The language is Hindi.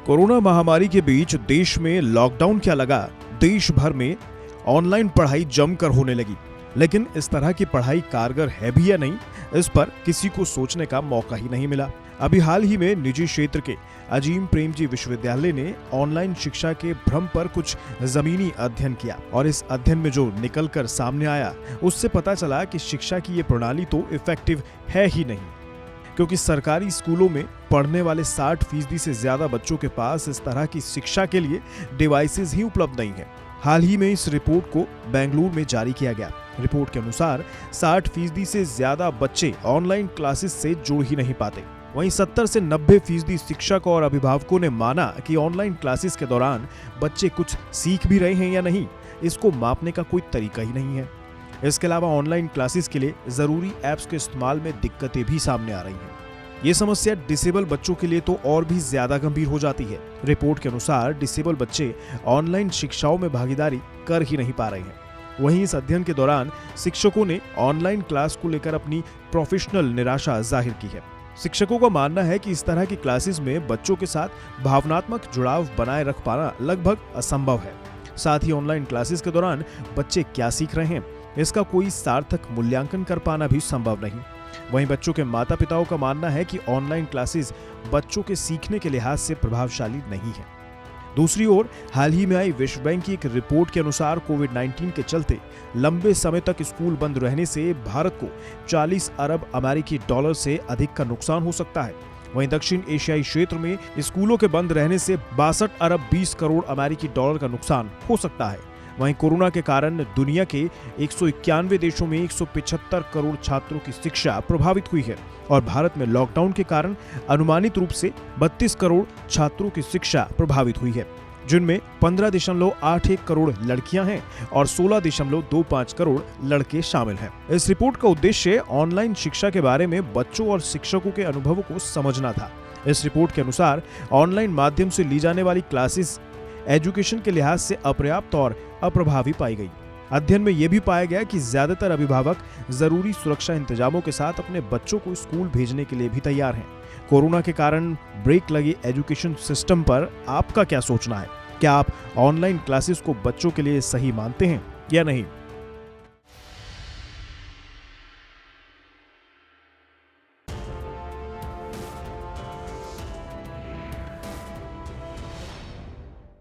कोरोना महामारी के बीच देश में लॉकडाउन क्या लगा, देश भर में ऑनलाइन पढ़ाई जमकर होने लगी। लेकिन इस तरह की पढ़ाई कारगर है भी या नहीं, इस पर किसी को सोचने का मौका ही नहीं मिला। अभी हाल ही में निजी क्षेत्र के अजीम प्रेमजी विश्वविद्यालय ने ऑनलाइन शिक्षा के भ्रम पर कुछ जमीनी अध्ययन किया और इस अध्ययन में जो निकलकर सामने आया उससे पता चला कि शिक्षा की ये प्रणाली तो इफेक्टिव है ही नहीं, क्योंकि सरकारी स्कूलों में पढ़ने वाले 60% से ज्यादा बच्चों के पास इस तरह की शिक्षा के लिए डिवाइसेस ही उपलब्ध नहीं है। हाल ही में इस रिपोर्ट को बेंगलुरु में जारी किया गया। रिपोर्ट के अनुसार 60% से ज्यादा बच्चे ऑनलाइन क्लासेस से जुड़ ही नहीं पाते। वहीं 70 से 90% शिक्षक और अभिभावकों ने माना कि ऑनलाइन क्लासेस के दौरान बच्चे कुछ सीख भी रहे हैं या नहीं, इसको मापने का कोई तरीका ही नहीं है। इसके अलावा ऑनलाइन क्लासेस के लिए जरूरी ऐप्स के इस्तेमाल में दिक्कतें भी सामने आ रही हैं। ये समस्या डिसेबल बच्चों के लिए तो और भी ज्यादा गंभीर हो जाती है। रिपोर्ट के अनुसार डिसेबल बच्चे ऑनलाइन शिक्षाओं में भागीदारी कर ही नहीं पा रहे हैं। वहीं इस अध्ययन के दौरान शिक्षकों ने ऑनलाइन क्लास को लेकर अपनी प्रोफेशनल निराशा जाहिर की है। शिक्षकों का मानना है कि इस तरह की क्लासेस में बच्चों के साथ भावनात्मक जुड़ाव बनाए रख पाना लगभग असंभव है। साथ ही ऑनलाइन क्लासेस के दौरान बच्चे क्या सीख रहे हैं, इसका कोई सार्थक मूल्यांकन कर पाना भी संभव नहीं। वहीं बच्चों के माता पिताओं का मानना है कि ऑनलाइन क्लासेस बच्चों के सीखने के लिहाज से प्रभावशाली नहीं है। दूसरी ओर हाल ही में आई विश्व बैंक की एक रिपोर्ट के अनुसार कोविड-19 के चलते लंबे समय तक स्कूल बंद रहने से भारत को 40 अरब अमेरिकी डॉलर से अधिक का नुकसान हो सकता है। वहीं दक्षिण एशियाई क्षेत्र में स्कूलों के बंद रहने से 62 अरब 20 करोड़ अमेरिकी डॉलर का नुकसान हो सकता है। वहीं कोरोना के कारण दुनिया के 191 देशों में 175 करोड़ छात्रों की शिक्षा प्रभावित हुई है और भारत में लॉकडाउन के कारण अनुमानित रूप से 32 करोड़ छात्रों की शिक्षा प्रभावित हुई है, जिनमें 15.81 करोड़ लड़कियां हैं और 16.25 करोड़ लड़के शामिल हैं। इस रिपोर्ट का उद्देश्य ऑनलाइन शिक्षा के बारे में बच्चों और शिक्षकों के अनुभवों को समझना था। इस रिपोर्ट के अनुसार ऑनलाइन माध्यम से ली जाने वाली क्लासेस एजुकेशन के लिहाज से अपर्याप्त और अप्रभावी पाई गई। अध्ययन में यह भी पाया गया कि ज्यादातर अभिभावक जरूरी सुरक्षा इंतजामों के साथ अपने बच्चों को स्कूल भेजने के लिए भी तैयार हैं। कोरोना के कारण ब्रेक लगे एजुकेशन सिस्टम पर आपका क्या सोचना है? क्या आप ऑनलाइन क्लासेस को बच्चों के लिए सही मानते हैं या नहीं?